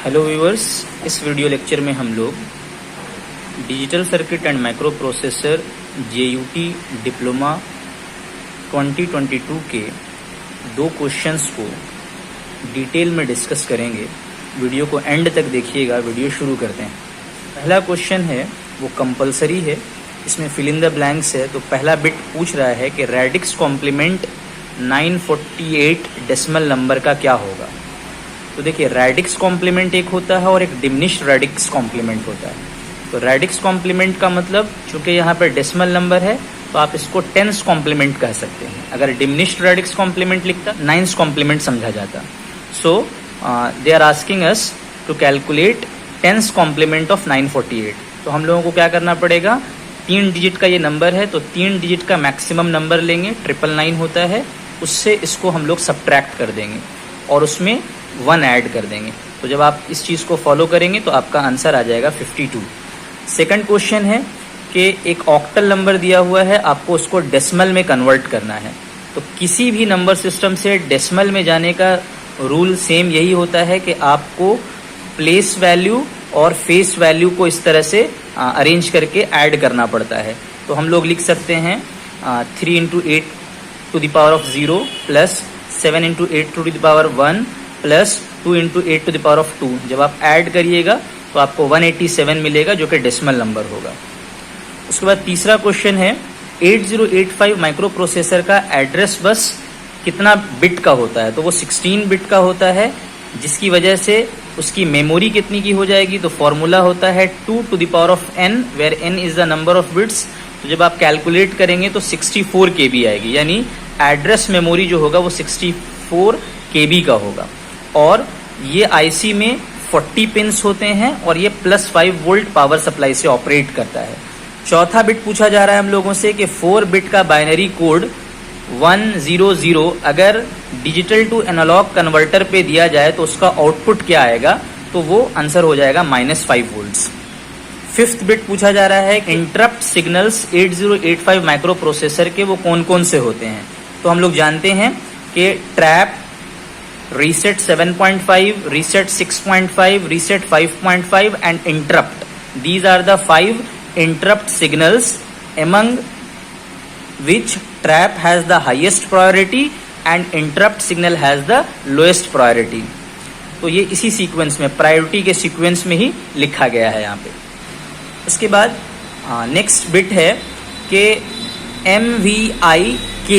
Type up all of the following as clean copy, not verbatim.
Hello viewers, इस video lecture में हम लोग digital circuit and micro processor JUT diploma 2022 के दो क्वेश्चंस को डिटेल में डिस्कस करेंगे। वीडियो को एंड तक देखिएगा। वीडियो शुरू करते हैं। पहला क्वेश्चन है वो कंपलसरी है, इसमें फिल इन द ब्लैंक्स है। तो पहला बिट पूछ रहा है कि रेडिक्स कॉम्प्लीमेंट 948 डेसिमल नंबर का क्या होगा। तो देखिए, रेडिक्स कॉम्प्लीमेंट एक होता है और एक डिमिनिश्ड रेडिक्स कॉम्प्लीमेंट होता है। तो रेडिक्स कॉम्प्लीमेंट का मतलब, चूंकि यहाँ पर डेसिमल नंबर है तो आप इसको टेंस कॉम्प्लीमेंट कह सकते हैं। अगर डिमिनिश्ड रेडिक्स कॉम्प्लीमेंट लिखता नाइन्स कॉम्प्लीमेंट समझा जाता। So they are asking us to calculate ten's complement of 948। तो हम लोगों को क्या करना पड़ेगा, 3 डिजिट का ये नंबर है तो 3 डिजिट का मैक्सिमम नंबर लेंगे, 999 होता है, उससे इसको हम लोग सब्ट्रैक्ट कर देंगे और उसमें 1 ऐड कर देंगे। तो जब आप इस चीज़ को फॉलो करेंगे तो आपका आंसर आ जाएगा 52। सेकंड क्वेश्चन है कि एक ऑक्टल नंबर दिया हुआ है, आपको उसको डेसिमल में कन्वर्ट करना है। तो किसी भी नंबर सिस्टम से डेसिमल में जाने का रूल सेम यही होता है कि आपको प्लेस वैल्यू और फेस वैल्यू को इस तरह से अरेंज करके ऐड करना पड़ता है। तो हम लोग लिख सकते हैं 3 × 8 to the power of 0 plus 7 × 8 to the power 1 plus 2 × 8 to the power of 2। जब आप ऐड करिएगा तो आपको 187 मिलेगा, जो कि डेसिमल नंबर होगा। उसके बाद तीसरा क्वेश्चन है 8085 माइक्रो प्रोसेसर का एड्रेस बस कितना बिट का होता है। तो वो 16 बिट का होता है, जिसकी वजह से उसकी मेमोरी कितनी की हो जाएगी। तो फॉर्मूला होता है 2 to the power of n, where n is the number of bits. तो जब आप कैलकुलेट करेंगे तो 64 KB आएगी, यानी एड्रेस मेमोरी जो होगा वो 64 KB का होगा। और ये आईसी में 40 पिन्स होते हैं और ये +5 वोल्ट पावर सप्लाई से ऑपरेट करता है। चौथा बिट पूछा जा रहा है हम लोगों से कि 4 बिट का बाइनरी कोड 100 अगर डिजिटल टू एनालॉग कन्वर्टर पे दिया जाए तो उसका आउटपुट क्या आएगा। तो वो आंसर हो जाएगा -5 वोल्ट्स। फिफ्थ बिट पूछा जा रहा है इंटरप्ट सिग्नल्स 8085 माइक्रो प्रोसेसर के वो कौन कौन से होते हैं। तो हम लोग जानते हैं कि trap, reset 7.5, reset 6.5, reset 5.5 and interrupt. These are the 5 interrupt signals among which trap has the highest priority and interrupt signal has the lowest priority। तो ये इसी सीक्वेंस में, प्रायोरिटी के सीक्वेंस में ही लिखा गया है यहाँ पे। उसके बाद नेक्स्ट बिट है कि MVIK,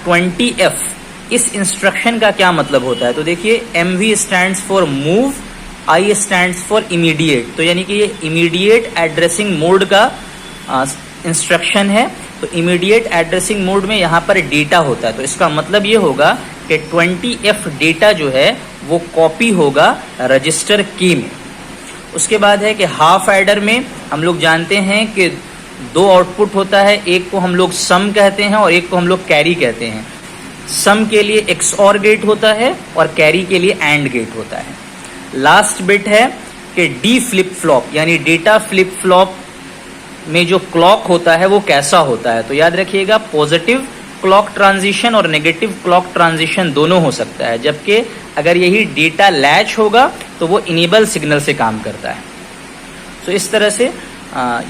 20F इस इंस्ट्रक्शन का क्या मतलब होता है। तो देखिए, MV stands for move, I stands for immediate. तो यानी कि ये इमीडिएट एड्रेसिंग मोड का इंस्ट्रक्शन है। तो इमीडिएट एड्रेसिंग मोड में यहाँ पर डेटा होता है। तो इसका मतलब ये होगा कि 20F डेटा जो है वो कॉपी होगा रजिस्टर K में। उसके बाद है कि हाफ एडर में हम लोग जानते हैं कि 2 आउटपुट होता है, एक को हम लोग सम कहते हैं और एक को हम लोग कैरी कहते हैं। सम के लिए XOR गेट होता है और कैरी के लिए AND गेट होता है। लास्ट बिट है कि D फ्लिप फ्लॉप, यानी डेटा फ्लिप फ्लॉप में जो क्लॉक होता है वो कैसा होता है। तो याद रखिएगा, पॉजिटिव क्लॉक ट्रांजिशन और नेगेटिव क्लॉक ट्रांजिशन दोनों हो सकता है, जबकि अगर यही डेटा लैच होगा तो वो इनेबल सिग्नल से काम करता है। तो इस तरह से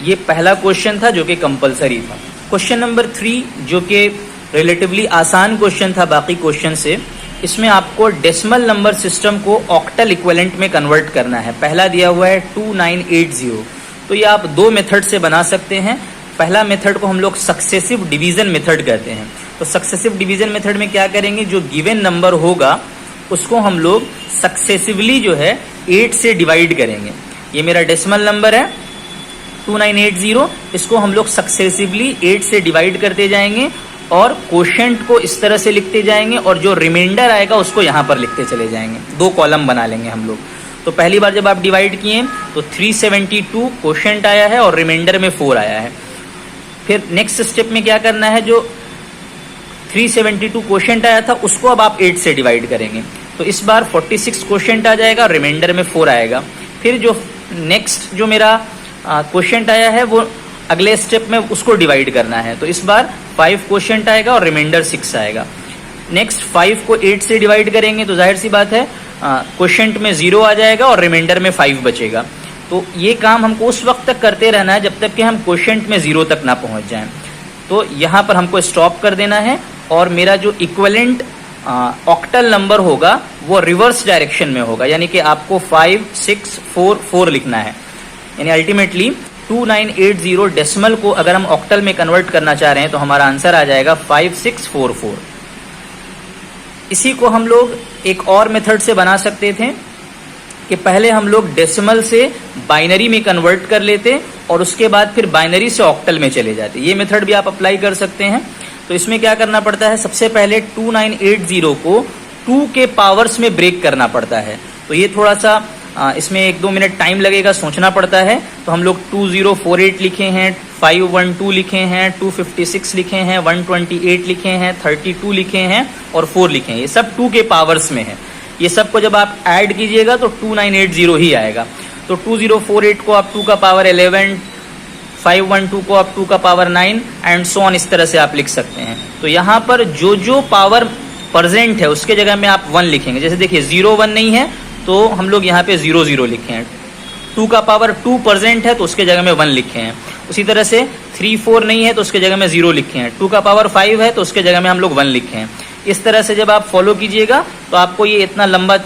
ये पहला क्वेश्चन था जो कि कंपलसरी था। क्वेश्चन नंबर 3 जो कि रिलेटिवली आसान क्वेश्चन था बाकी क्वेश्चन से, इसमें आपको डेसिमल नंबर सिस्टम को ऑक्टल इक्विवेलेंट में कन्वर्ट करना है। पहला दिया हुआ है 2980। तो ये आप 2 मेथड से बना सकते हैं। पहला मेथड को हम लोग सक्सेसिव डिवीजन मेथड कहते हैं। तो सक्सेसिव डिवीजन मेथड में क्या करेंगे, जो गिवन नंबर होगा उसको हम लोग सक्सेसिवली जो है 8 से डिवाइड करेंगे। ये मेरा डेसिमल नंबर है 2980, इसको हम लोग सक्सेसिवली 8 से डिवाइड करते जाएंगे और कोशेंट को इस तरह से लिखते जाएंगे और जो रिमाइंडर आएगा उसको यहाँ पर लिखते चले जाएंगे। 2 कॉलम बना लेंगे हम लोग। तो पहली बार जब आप डिवाइड किए तो 372 कोशेंट आया है और रिमाइंडर में 4 आया है। फिर नेक्स्ट स्टेप में क्या करना है, जो 372 कोशेंट आया था उसको अब आप 8 से डिवाइड करेंगे। तो इस बार 46 कोशेंट आ जाएगा और रिमाइंडर में 4 आएगा। फिर जो नेक्स्ट जो मेरा कोशेंट आया है वो अगले स्टेप में उसको डिवाइड करना है। तो इस बार 5 कोशेंट आएगा और रिमाइंडर 6 आएगा। नेक्स्ट 5 को 8 से डिवाइड करेंगे तो जाहिर सी बात है क्वोशिएंट में 0 आ जाएगा और रिमाइंडर में 5 बचेगा। तो ये काम हमको उस वक्त तक करते रहना है जब तक कि हम क्वोशिएंट में 0 तक ना पहुंच जाएं। तो यहाँ पर हमको स्टॉप कर देना है और मेरा जो इक्विवेलेंट ऑक्टल नंबर होगा वो रिवर्स डायरेक्शन में होगा, यानी कि आपको 5644 लिखना है। यानी अल्टीमेटली 2980 डेसिमल को अगर हम ऑक्टल में कन्वर्ट करना चाह रहे हैं तो हमारा आंसर आ जाएगा 5644। इसी को हम लोग एक और मेथड से बना सकते थे कि पहले हम लोग डेसिमल से बाइनरी में कन्वर्ट कर लेते और उसके बाद फिर बाइनरी से ऑक्टल में चले जाते। ये मेथड भी आप अप्लाई कर सकते हैं। तो इसमें क्या करना पड़ता है, सबसे पहले 2980 को 2 के पावर्स में ब्रेक करना पड़ता है। तो ये थोड़ा सा इसमें 1-2 मिनट टाइम लगेगा, सोचना पड़ता है। तो हम लोग 2048 लिखे हैं, 512 लिखे हैं, 256 लिखे हैं, 128 लिखे हैं, 32 लिखे हैं और 4 लिखे हैं। ये सब 2 के पावर्स में है। ये सब को जब आप ऐड कीजिएगा तो 2980 ही आएगा। तो 2048 को आप 2 का पावर 11, 512 को आप 2 का पावर 9 एंड सो ऑन, इस तरह से आप लिख सकते हैं। तो यहाँ पर जो जो पावर प्रेजेंट है उसके जगह में आप 1 लिखेंगे। जैसे देखिए 01 नहीं है तो हम लोग यहाँ पे 00 लिखे हैं। 2 का पावर 2 प्रेजेंट है तो उसके जगह में 1 लिखे हैं। उसी तरह से 34 नहीं है तो उसके जगह में 0 लिखे हैं। 2 का पावर 5 है तो उसके जगह में हम लोग 1 लिखे हैं। इस तरह से जब आप फॉलो कीजिएगा तो आपको ये इतना लंबा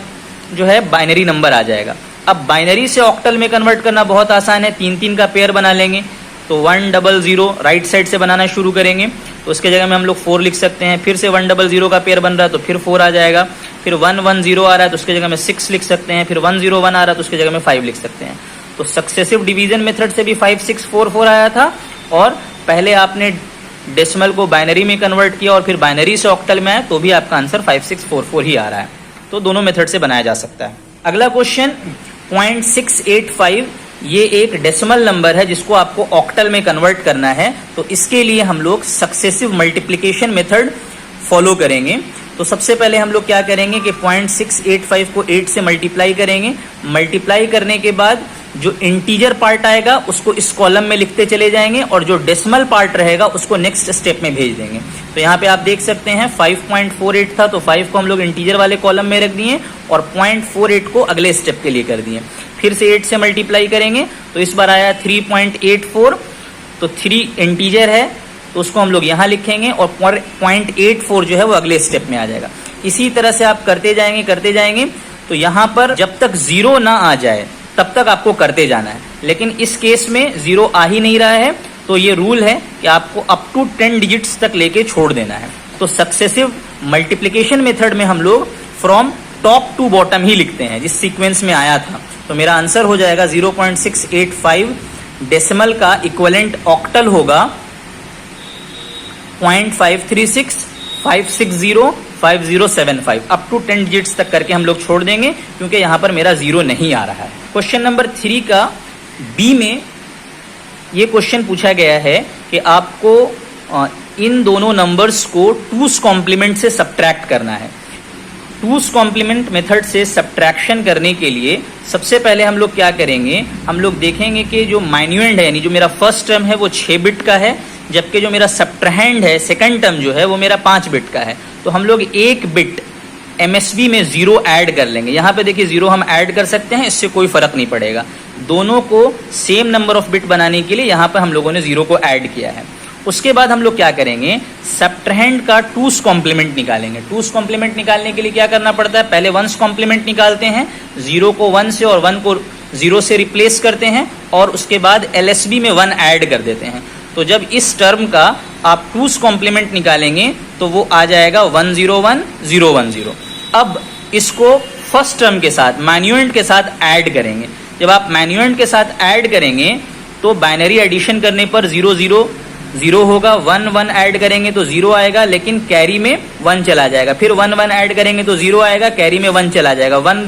जो है बाइनरी नंबर आ जाएगा। अब बाइनरी से ऑक्टल में कन्वर्ट करना बहुत आसान है। 3-3 का पेयर बना लेंगे। तो 100 राइट साइड से बनाना शुरू करेंगे तो उसके जगह में हम लोग 4 लिख सकते हैं। फिर से 100 का पेयर बन रहा है तो फिर 4 आ जाएगा। फिर 110 आ रहा है तो उसके जगह में 6 लिख सकते हैं। फिर 101 आ रहा है तो उसके जगह में 5 लिख सकते हैं। तो सक्सेसिव डिवीजन मेथड से भी 5644 आया था और पहले आपने डेसिमल को बाइनरी में कन्वर्ट किया और फिर बाइनरी से ऑक्टल में आया तो भी आपका आंसर 5644 ही आ रहा है। तो दोनों मेथड से बनाया जा सकता है। अगला क्वेश्चन 0.685, ये एक डेसिमल नंबर है जिसको आपको ऑक्टल में कन्वर्ट करना है। तो इसके लिए हम लोग सक्सेसिव मल्टीप्लिकेशन मेथड फॉलो करेंगे। तो सबसे पहले हम लोग क्या करेंगे कि 0.685 को 8 से मल्टीप्लाई करेंगे। मल्टीप्लाई करने के बाद जो इंटीजर पार्ट आएगा उसको इस कॉलम में लिखते चले जाएंगे और जो डेसिमल पार्ट रहेगा उसको नेक्स्ट स्टेप में भेज देंगे। तो यहाँ पे आप देख सकते हैं 5.48 था तो 5 को हम लोग इंटीजर वाले कॉलम में रख दिए और 0.48 को अगले स्टेप के लिए कर दिए। फिर से 8 से मल्टीप्लाई करेंगे तो इस बार आया 3.84। तो 3 इंटीजर है तो उसको हम लोग यहाँ लिखेंगे और 0.84 जो है वो अगले स्टेप में आ जाएगा। इसी तरह से आप करते जाएंगे। तो यहाँ पर जब तक 0 ना आ जाए तब तक आपको करते जाना है। लेकिन इस केस में 0 आ ही नहीं रहा है तो ये रूल है कि आपको अप टू 10 डिजिट्स तक लेके छोड़ देना है। तो सक्सेसिव मल्टीप्लिकेशन मेथड में हम लोग फ्रॉम टॉप टू बॉटम ही लिखते हैं जिस सीक्वेंस में आया था। तो मेरा आंसर हो जाएगा 0.685। डेसिमल का इक्विवेलेंट ऑक्टल होगा 0.536, 560, 5075। अप टू 10 डिजिट्स तक करके हम लोग छोड़ देंगे क्योंकि यहाँ पर मेरा 0 नहीं आ रहा है। क्वेश्चन नंबर 3 का बी में ये क्वेश्चन पूछा गया है कि आपको इन दोनों नंबर्स को 2's कॉम्प्लीमेंट से सब्ट्रैक्ट करना है। 2's कॉम्प्लीमेंट मेथड से सब्ट्रैक्शन करने के लिए सबसे पहले हम लोग क्या करेंगे, हम लोग देखेंगे कि जो माइन्यूएंड है यानी जो मेरा फर्स्ट टर्म है वो 6 बिट का है, जबकि जो मेरा सब्ट्रैहेंड है सेकंड टर्म जो है वो मेरा 5 बिट का है। तो हम लोग 1 बिट MSB में 0 ऐड कर लेंगे। यहाँ पे देखिए 0 हम ऐड कर सकते हैं, इससे कोई फर्क नहीं पड़ेगा। दोनों को सेम नंबर ऑफ बिट बनाने के लिए यहाँ पर हम लोगों ने 0 को ऐड किया है। उसके बाद हम लोग क्या करेंगे, सब्ट्रैहेंड का 2's कॉम्प्लीमेंट निकालेंगे। 2's कॉम्प्लीमेंट निकालने के लिए क्या करना पड़ता है, पहले 1's कॉम्प्लीमेंट निकालते हैं, 0 को 1 से और 1 को 0 से रिप्लेस करते हैं और उसके बाद LSB में 1 ऐड कर देते हैं। तो जब इस टर्म का आप 2's कॉम्प्लीमेंट निकालेंगे तो वो आ जाएगा 101010। अब इसको फर्स्ट टर्म के साथ मैन्यूएंड के साथ ऐड करेंगे। जब आप मैन्यूएंड के साथ ऐड करेंगे तो बाइनरी एडिशन करने पर 0 0 0 होगा, 1 1 ऐड करेंगे तो 0 आएगा, लेकिन कैरी में 1 चला जाएगा। फिर 1 1 ऐड करेंगे तो 0 आएगा, कैरी में 1 चला जाएगा। 1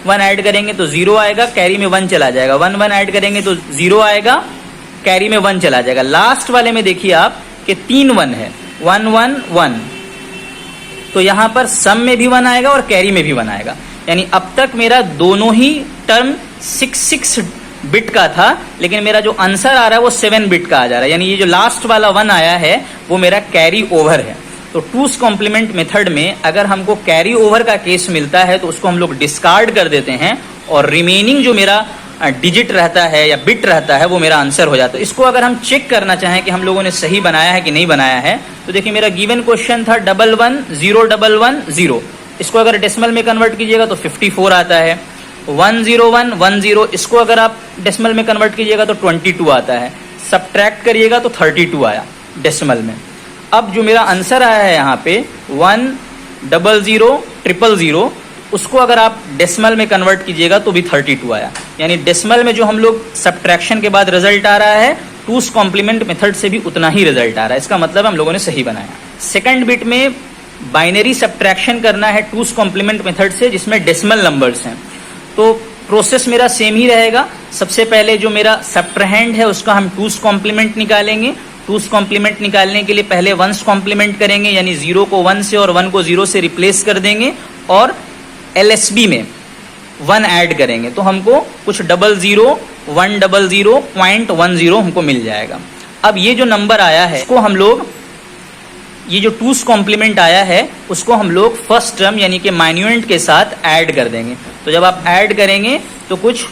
1 ऐड करेंगे तो 0 आएगा, कैरी में 1 चला जाएगा। 1 1 ऐड करेंगे तो 0 आएगा, कैरी में 1 चला जाएगा। लास्ट वाले में देखिए आप कि 3 1 है, 1 1 1। तो यहाँ पर सम में भी 1 आएगा और कैरी में भी 1 आएगा। यानी अब तक मेरा दोनों ही टर्म 6 बिट का था, लेकिन मेरा जो आंसर आ रहा है वो 7 बिट का आ जा रहा है। यानी ये जो लास्ट वाला 1 आया है वो मेरा कैरी ओवर है। तो टूस कॉम्प्लीमेंट मेथड में अगर हमको कैरी ओवर का केस मिलता है तो उसको हम लोग डिस्कार्ड कर देते हैं और रिमेनिंग जो मेरा डिजिट रहता है या बिट रहता है वो मेरा आंसर हो जाता है। इसको अगर हम चेक करना चाहें कि हम लोगों ने सही बनाया है कि नहीं बनाया है, तो देखिए मेरा गिवन क्वेश्चन था 110110, इसको अगर डेसिमल में कन्वर्ट कीजिएगा तो 54 आता है। 10110, इसको अगर आप डेसिमल में कन्वर्ट कीजिएगा तो 22 आता है। सब्ट्रैक्ट करिएगा तो 32 आया डेसिमल में। अब जो मेरा आंसर आया है यहाँ पे 1000000, उसको अगर आप डेसिमल में कन्वर्ट कीजिएगा तो भी 32 आया। यानी डेसिमल में जो हम लोग सब्ट्रैक्शन के बाद रिजल्ट आ रहा है, टूस कॉम्प्लीमेंट मेथड से भी उतना ही रिजल्ट आ रहा है। इसका मतलब हम लोगों ने सही बनाया। सेकंड बिट में बाइनरी सब्ट्रैक्शन करना है टूस कॉम्प्लीमेंट मेथड से, जिसमें डेसिमल नंबर्स हैं। तो प्रोसेस मेरा सेम ही रहेगा। सबसे पहले जो मेरा सब्ट्रैहेंड है उसका हम टूस कॉम्प्लीमेंट निकालेंगे। टूस कॉम्प्लीमेंट निकालने के लिए पहले वंस कॉम्प्लीमेंट करेंगे, यानी 0 को 1 से और 1 को 0 से रिप्लेस कर देंगे और LSB में 1 ऐड करेंगे तो हमको कुछ 00100.10 हमको मिल जाएगा। अब ये जो नंबर आया है उसको हम लोग, ये जो टूस कॉम्प्लीमेंट आया है उसको हम लोग फर्स्ट टर्म यानी कि माइन्यूएंट के साथ ऐड कर देंगे। तो जब आप ऐड करेंगे तो कुछ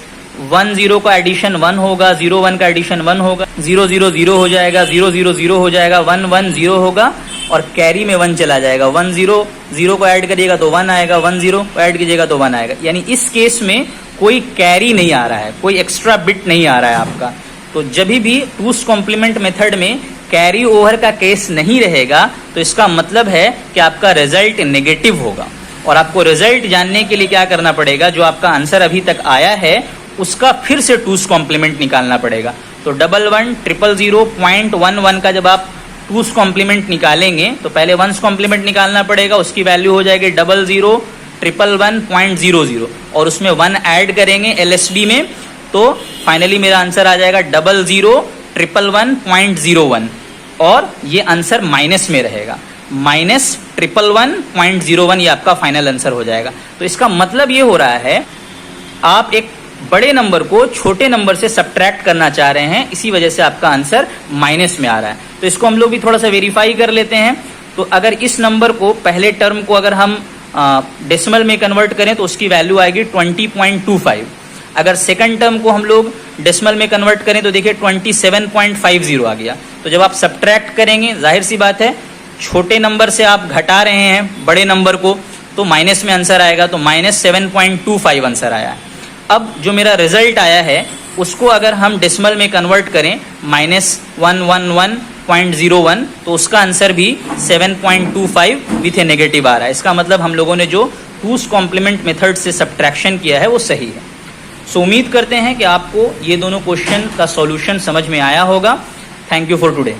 10 का एडिशन 1 होगा, 01 का एडिशन 1 होगा, 000 हो जाएगा, 000 हो जाएगा, 110 होगा और कैरी में 1 चला जाएगा। 100 को ऐड करिएगा तो 1 आएगा, 10 को ऐड कीजिएगा तो 1 आएगा। यानी इस केस में कोई कैरी नहीं आ रहा है, कोई एक्स्ट्रा बिट नहीं आ रहा है आपका। तो जब भी टूस कॉम्प्लीमेंट मेथड में कैरी ओवर का केस नहीं रहेगा तो इसका मतलब है कि आपका रिजल्ट नेगेटिव होगा। और आपको रिजल्ट जानने के लिए क्या करना पड़ेगा, जो आपका आंसर अभी तक आया है उसका फिर से टूस कॉम्प्लीमेंट निकालना पड़ेगा। तो 110000.11 का जब आप टूस कॉम्प्लीमेंट निकालेंगे तो पहले वंस कॉम्प्लीमेंट निकालना पड़ेगा, उसकी वैल्यू हो जाएगी 001111.00 और उसमें 1 ऐड करेंगे LSB में, तो फाइनली मेरा आंसर आ जाएगा 001111.01 और ये आंसर माइनस में रहेगा। -1111.01 ये आपका फाइनल आंसर हो जाएगा। तो इसका मतलब ये हो रहा है आप एक बड़े नंबर को छोटे नंबर से सब्ट्रैक्ट करना चाह रहे हैं, इसी वजह से आपका आंसर माइनस में आ रहा है। तो इसको हम लोग भी थोड़ा सा वेरीफाई कर लेते हैं। तो अगर इस नंबर को, पहले टर्म को अगर हम डेसिमल में कन्वर्ट करें तो उसकी वैल्यू आएगी 20.25। अगर सेकंड टर्म को हम लोग डेसिमल में कन्वर्ट करें तो देखिए 27.50 आ गया। तो जब आप सब्ट्रैक्ट करेंगे, जाहिर सी बात है छोटे नंबर से आप घटा रहे हैं बड़े नंबर को, तो माइनस में आंसर आएगा। तो -7.25 आंसर आया है। अब जो मेरा रिजल्ट आया है उसको अगर हम डेसिमल में कन्वर्ट करें -111.01, तो उसका आंसर भी 7.25 विथ ए नेगेटिव आ रहा है। इसका मतलब हम लोगों ने जो टूस कॉम्प्लीमेंट मेथड से सब्ट्रैक्शन किया है वो सही है। सो उम्मीद करते हैं कि आपको ये दोनों क्वेश्चन का सॉल्यूशन समझ में आया होगा। Thank you for today.